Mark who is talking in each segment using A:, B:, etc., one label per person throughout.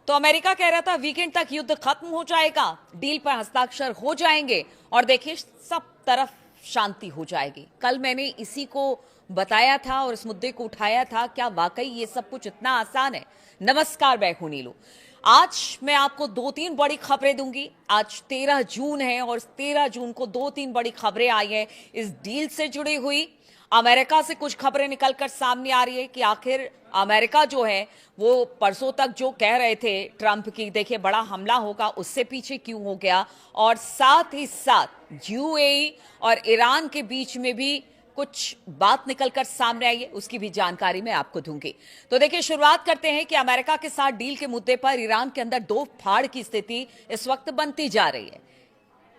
A: तो अमेरिका कह रहा था वीकेंड तक युद्ध खत्म हो जाएगा, डील पर हस्ताक्षर हो जाएंगे और देखिए सब तरफ शांति हो जाएगी। कल मैंने इसी को बताया था और इस मुद्दे को उठाया था। क्या वाकई ये सब कुछ इतना आसान है? नमस्कार, मैं हूं नीलू। आज मैं आपको दो तीन बड़ी खबरें दूंगी। आज 13 जून है और 13 जून को दो तीन बड़ी खबरें आई हैं इस डील से जुड़ी हुई। अमेरिका से कुछ खबरें निकलकर सामने आ रही है कि आखिर अमेरिका जो है वो परसों तक जो कह रहे थे ट्रंप की देखिए बड़ा हमला होगा, उससे पीछे क्यों हो गया, और साथ ही साथ यूएई और ईरान के बीच में भी कुछ बात निकलकर सामने आई है, उसकी भी जानकारी मैं आपको दूंगी। तो देखिए शुरुआत करते हैं कि अमेरिका के साथ डील के मुद्दे पर ईरान के अंदर दो फाड़ की स्थिति इस वक्त बनती जा रही है।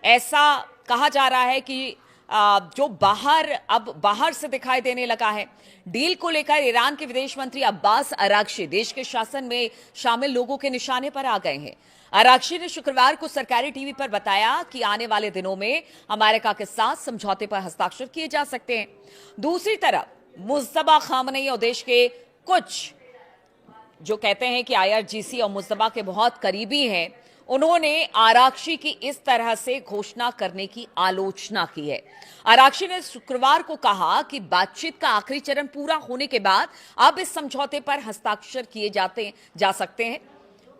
A: ऐसा कहा जा रहा है कि जो बाहर से दिखाई देने लगा है। डील को लेकर ईरान के विदेश मंत्री अब्बास अरागची देश के शासन में शामिल लोगों के निशाने पर आ गए हैं। अरागची ने शुक्रवार को सरकारी टीवी पर बताया कि आने वाले दिनों में अमेरिका के साथ समझौते पर हस्ताक्षर किए जा सकते हैं। दूसरी तरफ मुज्तबा खामनेई और देश के कुछ जो कहते हैं कि आईआरजीसी और मुज्तबा के बहुत करीबी हैं, उन्होंने आरागची की इस तरह से घोषणा करने की आलोचना की है। आरागची ने शुक्रवार को कहा कि बातचीत का आखिरी चरण पूरा होने के बाद अब इस समझौते पर हस्ताक्षर किए जा सकते हैं,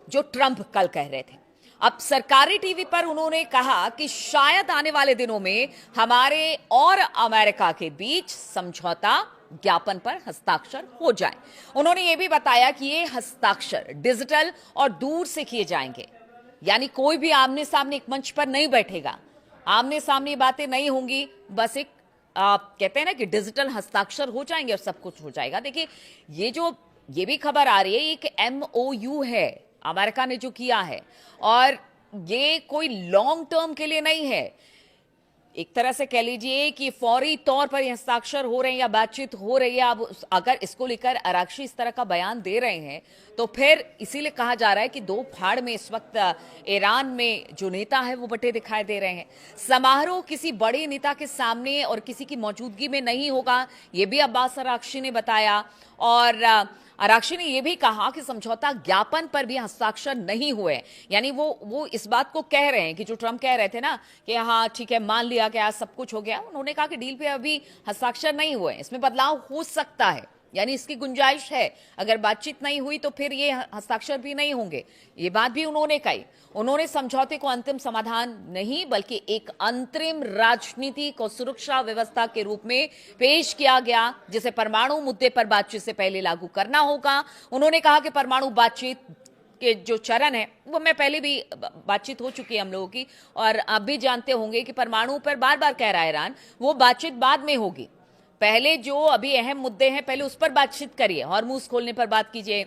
A: जो ट्रंप कल कह रहे थे। अब सरकारी टीवी पर उन्होंने कहा कि शायद आने वाले दिनों में हमारे और अमेरिका के बीच समझौता ज्ञापन पर हस्ताक्षर हो जाए। उन्होंने यह भी बताया कि ये हस्ताक्षर डिजिटल और दूर से किए जाएंगे, यानी कोई भी आमने सामने एक मंच पर नहीं बैठेगा, आमने सामने बातें नहीं होंगी, बस एक कहते हैं ना कि डिजिटल हस्ताक्षर हो जाएंगे और सब कुछ हो जाएगा। देखिए ये भी खबर आ रही है, एक MOU है अमेरिका ने जो किया है, और ये कोई लॉन्ग टर्म के लिए नहीं है। एक तरह से कह लीजिए कि फौरी तौर पर हस्ताक्षर हो रहे हैं या बातचीत हो रही है। अब अगर इसको लेकर अरागची इस तरह का बयान दे रहे हैं तो फिर इसीलिए कहा जा रहा है कि दो फाड़ में इस वक्त ईरान में जो नेता है वो बटे दिखाई दे रहे हैं। समारोह किसी बड़े नेता के सामने और किसी की मौजूदगी में नहीं होगा, ये भी अब्बास अरागची ने बताया। और अरागची ने यह भी कहा कि समझौता ज्ञापन पर भी हस्ताक्षर नहीं हुए, यानी वो इस बात को कह रहे हैं कि जो ट्रंप कह रहे थे ना कि हाँ ठीक है मान लिया गया, सब कुछ हो गया। उन्होंने कहा कि डील पे अभी हस्ताक्षर नहीं हुए, इसमें बदलाव हो सकता है, यानी इसकी गुंजाइश है। अगर बातचीत नहीं हुई तो फिर ये हस्ताक्षर भी नहीं होंगे, ये बात भी उन्होंने कही। उन्होंने समझौते को अंतिम समाधान नहीं बल्कि एक अंतरिम राजनीतिक और सुरक्षा व्यवस्था के रूप में पेश किया गया, जिसे परमाणु मुद्दे पर बातचीत से पहले लागू करना होगा। उन्होंने कहा कि परमाणु बातचीत के जो चरण है वो मैं पहले भी बातचीत हो चुकी है हम लोगों की, और आप भी जानते होंगे कि परमाणु पर बार बार कह रहा है ईरान, वो बातचीत बाद में होगी। पहले जो अभी अहम मुद्दे हैं पहले उस पर बातचीत करिए, हॉर्मूज खोलने पर बात कीजिए,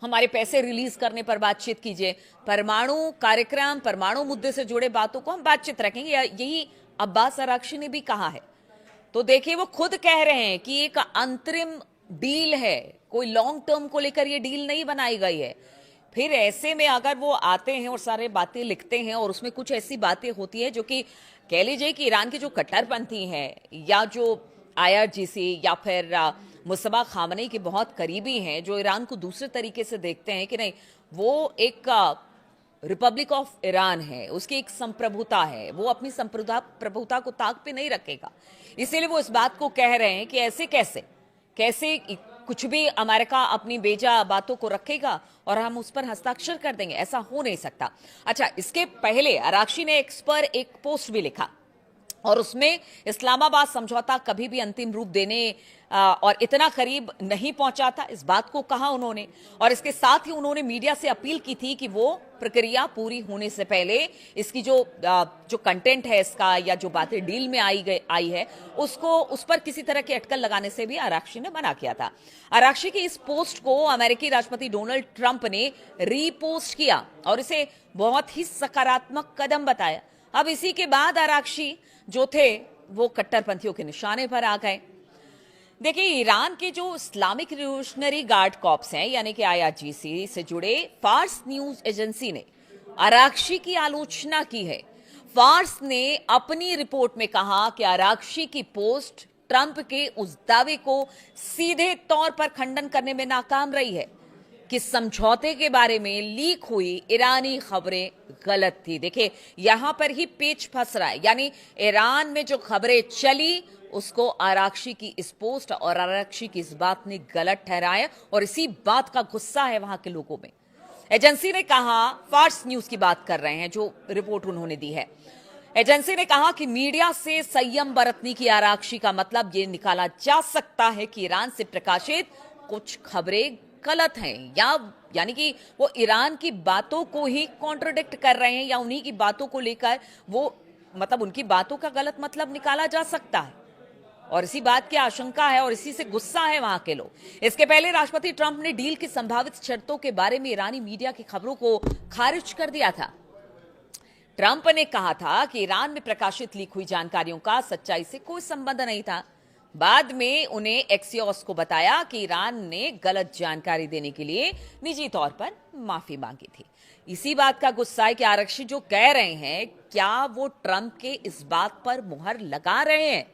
A: हमारे पैसे रिलीज करने पर बातचीत कीजिए। परमाणु कार्यक्रम, परमाणु मुद्दे से जुड़े बातों को हम बातचीत रखेंगे, यही अब्बास अरागची ने भी कहा है। तो देखिए वो खुद कह रहे हैं कि एक अंतरिम डील है, कोई लॉन्ग टर्म को लेकर ये डील नहीं बनाई गई है। फिर ऐसे में अगर वो आते हैं और सारे बातें लिखते हैं और उसमें कुछ ऐसी बातें होती है जो कि कह लीजिए कि ईरान के जो कट्टरपंथी हैं या जो आईआरजीसी या फिर मुज्तबा खामनेई के बहुत करीबी हैं, जो ईरान को दूसरे तरीके से देखते हैं कि नहीं वो एक रिपब्लिक ऑफ ईरान है, उसकी एक संप्रभुता है, वो अपनी संप्रभुता को ताक पे नहीं रखेगा। इसीलिए वो इस बात को कह रहे हैं कि ऐसे कैसे कुछ भी अमेरिका अपनी बेजा बातों को रखेगा और हम उस पर हस्ताक्षर कर देंगे, ऐसा हो नहीं सकता। अच्छा, इसके पहले अरागची ने एक्स पर एक पोस्ट भी लिखा और उसमें इस्लामाबाद समझौता कभी भी अंतिम रूप देने और इतना करीब नहीं पहुंचा था, इस बात को कहा उन्होंने। और इसके साथ ही उन्होंने मीडिया से अपील की थी कि वो प्रक्रिया पूरी होने से पहले इसकी जो कंटेंट है इसका या जो बातें डील में आई है उस पर किसी तरह की अटकल लगाने से भी अरागची ने मना किया था। अरागची की इस पोस्ट को अमेरिकी राष्ट्रपति डोनाल्ड ट्रंप ने रीपोस्ट किया और इसे बहुत ही सकारात्मक कदम बताया। अब इसी के बाद अरागची जो थे वो कट्टरपंथियों के निशाने पर आ गए। देखिए ईरान के जो इस्लामिक रिवोल्यूशनरी गार्ड कॉर्प्स हैं यानी कि आईआरजीसी से जुड़े फार्स न्यूज एजेंसी ने अरागची की आलोचना की है। फार्स ने अपनी रिपोर्ट में कहा कि अरागची की पोस्ट ट्रंप के उस दावे को सीधे तौर पर खंडन करने में नाकाम रही है। कि समझौते के बारे में लीक हुई ईरानी खबरें गलत थी। देखिए यहां पर ही पेच फंस रहा है, यानी ईरान में जो खबरें चली उसको आराक्शी की इस पोस्ट और आराक्शी की इस बात ने गलत ठहराया और इसी बात का गुस्सा है वहां के लोगों में। एजेंसी ने कहा, फार्स न्यूज की बात कर रहे हैं जो रिपोर्ट उन्होंने दी है, एजेंसी ने कहा कि मीडिया से संयम बरतने की आराक्शी का मतलब यह निकाला जा सकता है कि ईरान से प्रकाशित कुछ खबरें गलत हैं, यानी कि वो ईरान की बातों को ही कॉन्ट्रोडिक्ट कर रहे हैं या उन्हीं की बातों को लेकर वो मतलब उनकी बातों का गलत मतलब निकाला जा सकता है और इसी बात की आशंका है और इसी से गुस्सा है वहां के लोग। इसके पहले राष्ट्रपति ट्रंप ने डील की संभावित शर्तों के बारे में ईरानी मीडिया की खबरों को खारिज कर दिया था। ट्रंप ने कहा था कि ईरान में प्रकाशित लीक हुई जानकारियों का सच्चाई से कोई संबंध नहीं था। बाद में उन्हें एक्सियोस को बताया कि ईरान ने गलत जानकारी देने के लिए निजी तौर पर माफी मांगी थी। इसी बात का गुस्सा है कि आरक्षी जो कह रहे हैं, क्या वो ट्रंप के इस बात पर मुहर लगा रहे हैं?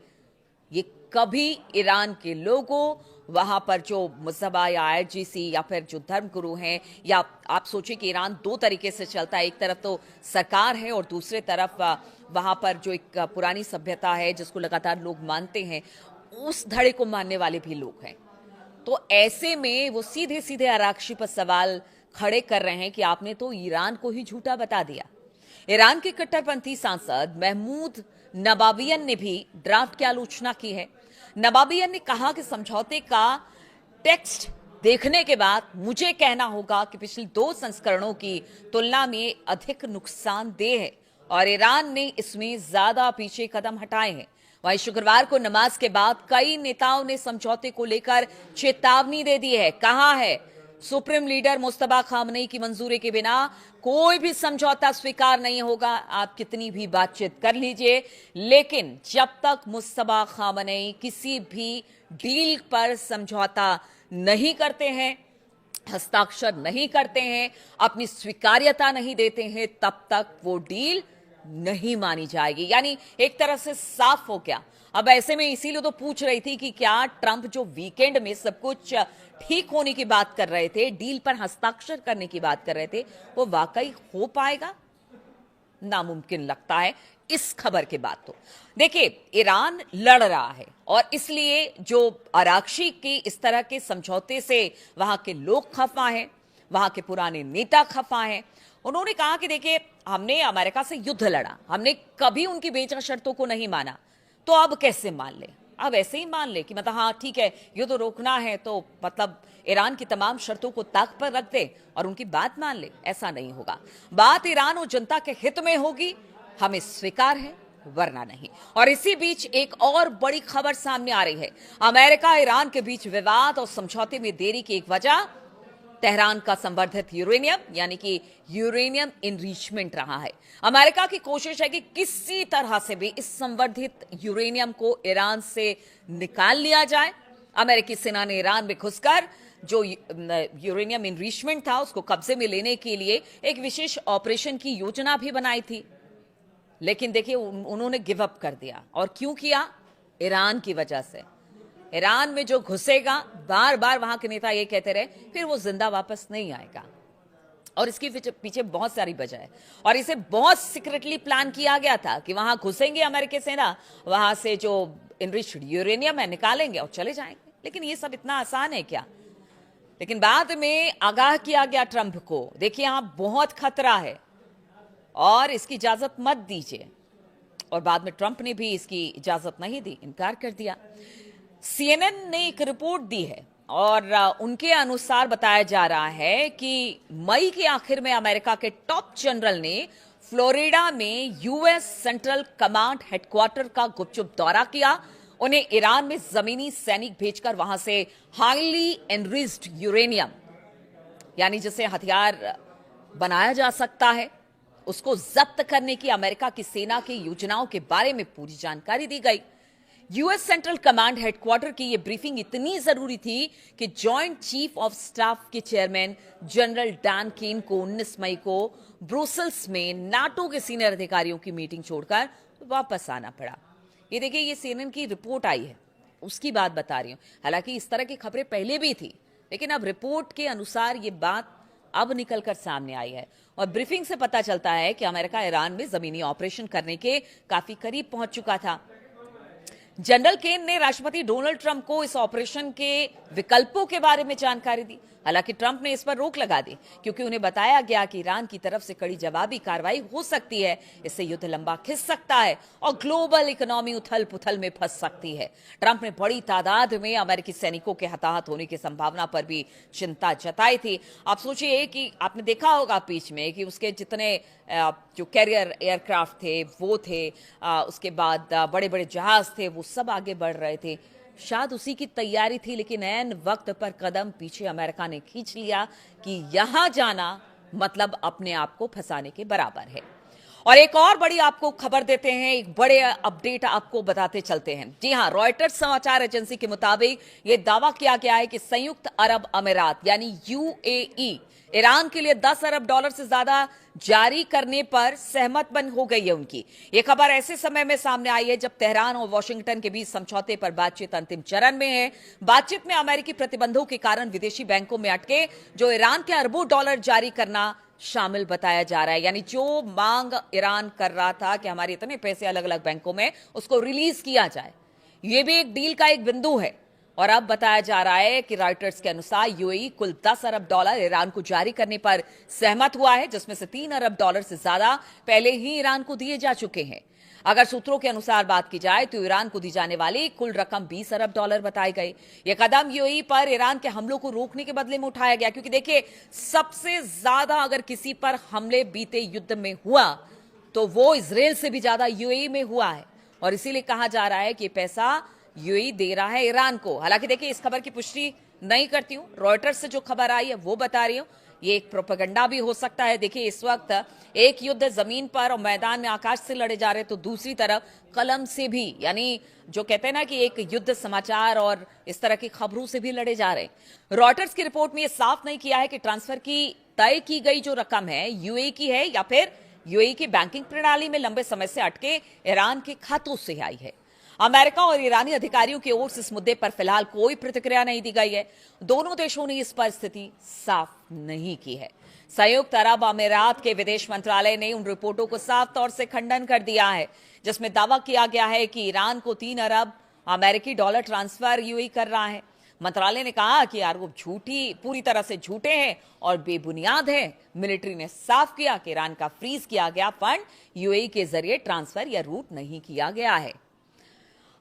A: ये कभी ईरान के लोगों, वहां पर जो मुसबा या आईआरजीसी या फिर जो धर्मगुरु हैं, या आप सोचिए कि ईरान दो तरीके से चलता है, एक तरफ तो सरकार है और दूसरे तरफ वहां पर जो एक पुरानी सभ्यता है जिसको लगातार लोग मानते हैं, उस धड़े को मानने वाले भी लोग हैं। तो ऐसे में वो सीधे सीधे आराक्शी पर सवाल खड़े कर रहे हैं कि आपने तो ईरान को ही झूठा बता दिया। ईरान के कट्टरपंथी सांसद महमूद नबाबियन ने भी ड्राफ्ट की आलोचना की है। नबाबियन ने कहा कि समझौते का टेक्स्ट देखने के बाद मुझे कहना होगा कि पिछले 2 संस्करणों की तुलना में अधिक नुकसानदेह है और ईरान ने इसमें ज्यादा पीछे कदम हटाए हैं। वहीं शुक्रवार को नमाज के बाद कई नेताओं ने समझौते को लेकर चेतावनी दे दी है। कहा है, सुप्रीम लीडर मुस्तफा खामनेई की मंजूरी के बिना कोई भी समझौता स्वीकार नहीं होगा। आप कितनी भी बातचीत कर लीजिए, लेकिन जब तक मुस्तफा खामनेई किसी भी डील पर समझौता नहीं करते हैं, हस्ताक्षर नहीं करते हैं, अपनी स्वीकार्यता नहीं देते हैं, तब तक वो डील नहीं मानी जाएगी। यानी एक तरह से साफ हो गया। अब ऐसे में इसीलिए तो पूछ रही थी कि क्या ट्रंप जो वीकेंड में सब कुछ ठीक होने की बात कर रहे थे, डील पर हस्ताक्षर करने की बात कर रहे थे, वो वाकई हो पाएगा? नामुमकिन लगता है इस खबर के बाद। तो देखिए ईरान लड़ रहा है और इसलिए जो आराक्शी के इस तरह के समझौते से वहां के लोग खफा हैं, वहां के पुराने नेता खफा हैं। उन्होंने कहा कि देखिए हमने अमेरिका से युद्ध लड़ा, हमने कभी उनकी बेचा शर्तों को नहीं माना, तो अब कैसे मान ले? अब ऐसे ही मान ले कि मतलब हाँ ठीक है, युद्ध रोकना है तो मतलब ईरान की तमाम शर्तों को ताक पर रख दे और उनकी बात मान ले। ऐसा नहीं होगा। बात ईरान और जनता के हित में होगी, हमें स्वीकार है, वरना नहीं। और इसी बीच एक और बड़ी खबर सामने आ रही है। अमेरिका ईरान के बीच विवाद और समझौते में देरी की एक वजह तेहरान का संवर्धित यूरेनियम, यानी कि यूरेनियम इनरिचमेंट रहा है। अमेरिका की कोशिश है कि किसी तरह से भी इस संवर्धित यूरेनियम को ईरान से निकाल लिया जाए। अमेरिकी सेना ने ईरान में घुसकर जो यूरेनियम इनरिचमेंट था उसको कब्जे में लेने के लिए एक विशेष ऑपरेशन की योजना भी बनाई थी, लेकिन देखिए उन्होंने गिव अप कर दिया। और क्यों किया? ईरान की वजह से। ईरान में जो घुसेगा, बार बार वहां के नेता ये कहते रहे, फिर वो जिंदा वापस नहीं आएगा। और इसके पीछे बहुत सारी वजह है और इसे बहुत सीक्रेटली प्लान किया गया था कि वहां घुसेंगे अमेरिकी सेना, वहां से जो इनरिच्ड यूरेनियम है निकालेंगे और चले जाएंगे। लेकिन ये सब इतना आसान है क्या? लेकिन बाद में आगाह किया गया ट्रंप को, देखिए यहां बहुत खतरा है और इसकी इजाजत मत दीजिए। और बाद में ट्रंप ने भी इसकी इजाजत नहीं दी, इनकार कर दिया। CNN ने एक रिपोर्ट दी है और उनके अनुसार बताया जा रहा है कि मई के आखिर में अमेरिका के टॉप जनरल ने फ्लोरिडा में यूएस सेंट्रल कमांड हेडक्वार्टर का गुपचुप दौरा किया। उन्हें ईरान में जमीनी सैनिक भेजकर वहां से हाईली एनरिच्ड यूरेनियम, यानी जिसे हथियार बनाया जा सकता है, उसको जब्त करने की अमेरिका की सेना की योजनाओं के बारे में पूरी जानकारी दी गई। यूएस सेंट्रल कमांड हेडक्वार्टर की यह ब्रीफिंग इतनी जरूरी थी कि जॉइंट चीफ ऑफ स्टाफ के चेयरमैन जनरल डैन केन को 19 मई को ब्रुसेल्स में नाटो के सीनियर अधिकारियों की मीटिंग छोड़कर वापस आना पड़ा। ये देखिए, ये CNN की रिपोर्ट आई है, उसकी बात बता रही हूं। हालांकि इस तरह की खबरें पहले भी थी, लेकिन अब रिपोर्ट के अनुसार ये बात अब निकलकर सामने आई है और ब्रीफिंग से पता चलता है कि अमेरिका ईरान में जमीनी ऑपरेशन करने के काफी करीब पहुंच चुका था। जनरल केन ने राष्ट्रपति डोनाल्ड ट्रंप को इस ऑपरेशन के विकल्पों के बारे में जानकारी दी। हालांकि ट्रंप ने इस पर रोक लगा दी क्योंकि उन्हें बताया गया कि ईरान की तरफ से कड़ी जवाबी कार्रवाई हो सकती है, इससे युद्ध लंबा खिंच सकता है और ग्लोबल इकोनॉमी उथल पुथल में फंस सकती है। ट्रंप ने बड़ी तादाद में अमेरिकी सैनिकों के हताहत होने की संभावना पर भी चिंता जताई थी। आप सोचिए कि आपने देखा होगा बीच में कि उसके जितने जो कैरियर एयरक्राफ्ट थे वो थे, उसके बाद बड़े बड़े जहाज थे, वो सब आगे बढ़ रहे थे। शायद उसी की तैयारी थी, लेकिन ऐन वक्त पर कदम पीछे अमेरिका ने खींच लिया कि यहां जाना मतलब अपने आप को फंसाने के बराबर है। और एक और बड़ी आपको खबर देते हैं, एक बड़े अपडेट आपको बताते चलते हैं। जी हां, रॉयटर्स समाचार एजेंसी के मुताबिक यह दावा किया गया है कि संयुक्त अरब अमीरात यानी यूएई ईरान के लिए 10 अरब डॉलर से ज्यादा जारी करने पर सहमत बन हो गई है उनकी। यह खबर ऐसे समय में सामने आई है जब तेहरान और वॉशिंगटन के बीच समझौते पर बातचीत अंतिम चरण में है। बातचीत में अमेरिकी प्रतिबंधों के कारण विदेशी बैंकों में अटके जो ईरान के अरबों डॉलर जारी करना शामिल बताया जा रहा है। यानी जो मांग ईरान कर रहा था कि हमारे इतने पैसे अलग अलग बैंकों में, उसको रिलीज किया जाए, यह भी एक डील का एक बिंदु है। और अब बताया जा रहा है कि रॉयटर्स के अनुसार यूएई कुल 10 अरब डॉलर ईरान को जारी करने पर सहमत हुआ है, जिसमें से 3 अरब डॉलर से ज्यादा पहले ही ईरान को दिए जा चुके हैं। अगर सूत्रों के अनुसार बात की जाए तो ईरान को दी जाने वाली कुल रकम 20 अरब डॉलर बताई गई। यह कदम यूएई पर ईरान के हमलों को रोकने के बदले में उठाया गया, क्योंकि देखिए सबसे ज्यादा अगर किसी पर हमले बीते युद्ध में हुआ तो वो इजराइल से भी ज्यादा यूएई में हुआ है। और इसीलिए कहा जा रहा है कि पैसा यूएई दे रहा है ईरान को। हालांकि देखिए इस खबर की पुष्टि नहीं करती हूं, रॉयटर्स से जो खबर आई है वो बता रही हूं, ये एक प्रोपेगेंडा भी हो सकता है। देखिए इस वक्त एक युद्ध जमीन पर और मैदान में आकाश से लड़े जा रहे, तो दूसरी तरफ कलम से भी, यानी जो कहते हैं ना कि एक युद्ध समाचार और इस तरह की खबरों से भी लड़े जा रहे। रॉयटर्स की रिपोर्ट में यह साफ नहीं किया है कि ट्रांसफर की तय की गई जो रकम है यूएई की है या फिर यूएई की बैंकिंग प्रणाली में लंबे समय से अटके ईरान के खातों से आई है। अमेरिका और ईरानी अधिकारियों की ओर से इस मुद्दे पर फिलहाल कोई प्रतिक्रिया नहीं दी गई है। दोनों देशों ने इस पर स्थिति साफ नहीं की है। संयुक्त अरब अमीरात के विदेश मंत्रालय ने उन रिपोर्टों को साफ तौर से खंडन कर दिया है जिसमें दावा किया गया है कि ईरान को 3 अरब अमेरिकी डॉलर ट्रांसफर यूएई कर रहा है। मंत्रालय ने कहा कि आरोप पूरी तरह से झूठे हैं और बेबुनियाद हैं। मिलिट्री ने साफ किया कि ईरान का फ्रीज किया गया फंड यूएई के जरिए ट्रांसफर या रूट नहीं किया गया है।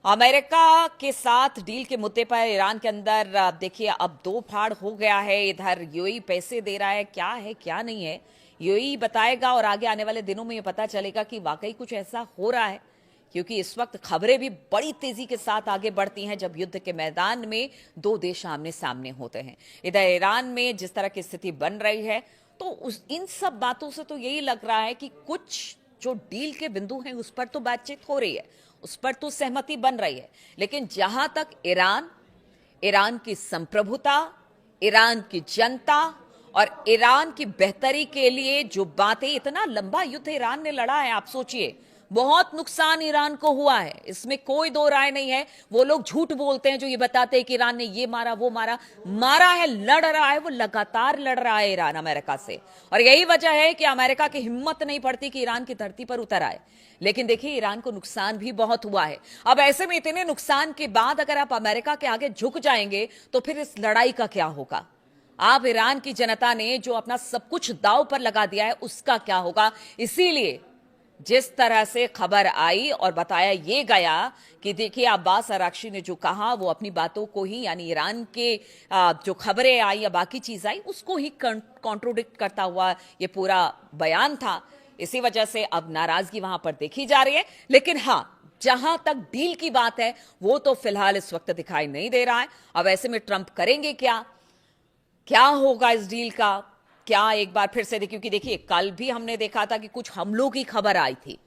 A: अमेरिका के साथ डील के मुद्दे पर ईरान के अंदर देखिए अब दो फाड़ हो गया है। इधर यूएई पैसे दे रहा है, क्या है क्या नहीं है यूएई बताएगा और आगे आने वाले दिनों में ये पता चलेगा कि वाकई कुछ ऐसा हो रहा है, क्योंकि इस वक्त खबरें भी बड़ी तेजी के साथ आगे बढ़ती हैं जब युद्ध के मैदान में दो देश आमने सामने होते हैं। इधर ईरान में जिस तरह की स्थिति बन रही है तो इन सब बातों से तो यही लग रहा है कि कुछ जो डील के बिंदु हैं उस पर तो बातचीत हो रही है, उस पर तो सहमति बन रही है, लेकिन जहां तक ईरान की संप्रभुता, ईरान की जनता और ईरान की बेहतरी के लिए जो बातें, इतना लंबा युद्ध ईरान ने लड़ा है, आप सोचिए बहुत नुकसान ईरान को हुआ है, इसमें कोई दो राय नहीं है। वो लोग झूठ बोलते हैं जो ये बताते हैं कि ईरान ने ये मारा वो मारा है, लड़ रहा है, वो लगातार लड़ रहा है ईरान अमेरिका से, और यही वजह है कि अमेरिका की हिम्मत नहीं पड़ती कि ईरान की धरती पर उतर आए। लेकिन देखिए ईरान को नुकसान भी बहुत हुआ है। अब ऐसे में इतने नुकसान के बाद अगर आप अमेरिका के आगे झुक जाएंगे तो फिर इस लड़ाई का क्या होगा? आप ईरान की जनता ने जो अपना सब कुछ दांव पर लगा दिया है उसका क्या होगा? इसीलिए जिस तरह से खबर आई और बताया ये गया कि देखिए अब्बास अराक्ची ने जो कहा वो अपनी बातों को ही, यानी ईरान के जो खबरें आई या बाकी चीज आई उसको ही कॉन्ट्रोडिक्ट करता हुआ ये पूरा बयान था। इसी वजह से अब नाराजगी वहां पर देखी जा रही है। लेकिन हाँ, जहां तक डील की बात है वो तो फिलहाल इस वक्त दिखाई नहीं दे रहा है। अब ऐसे में ट्रंप करेंगे क्या होगा इस डील का? क्या एक बार फिर से क्योंकि देखिए कल भी हमने देखा था कि कुछ हमलों की खबर आई थी,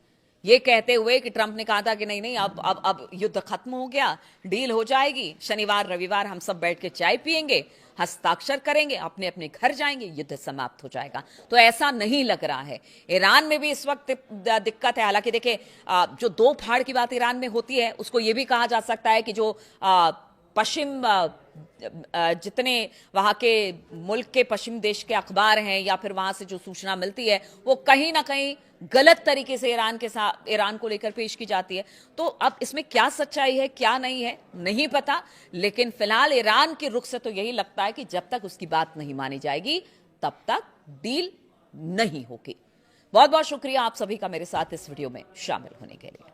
A: ये कहते हुए कि ट्रंप ने कहा था कि नहीं अब युद्ध खत्म हो गया, डील हो जाएगी, शनिवार रविवार हम सब बैठ के चाय पिएंगे, हस्ताक्षर करेंगे, अपने अपने घर जाएंगे, युद्ध समाप्त हो जाएगा। तो ऐसा नहीं लग रहा है। ईरान में भी इस वक्त दिक्कत है। हालांकि देखिए जो दो फाड़ की बात ईरान में होती है उसको ये भी कहा जा सकता है कि जो पश्चिम जितने वहां के मुल्क के पश्चिमी देश के अखबार हैं या फिर वहां से जो सूचना मिलती है वो कहीं ना कहीं गलत तरीके से ईरान को लेकर पेश की जाती है। तो अब इसमें क्या सच्चाई है क्या नहीं है नहीं पता, लेकिन फिलहाल ईरान के रुख से तो यही लगता है कि जब तक उसकी बात नहीं मानी जाएगी तब तक डील नहीं होगी। बहुत बहुत शुक्रिया आप सभी का मेरे साथ इस वीडियो में शामिल होने के लिए।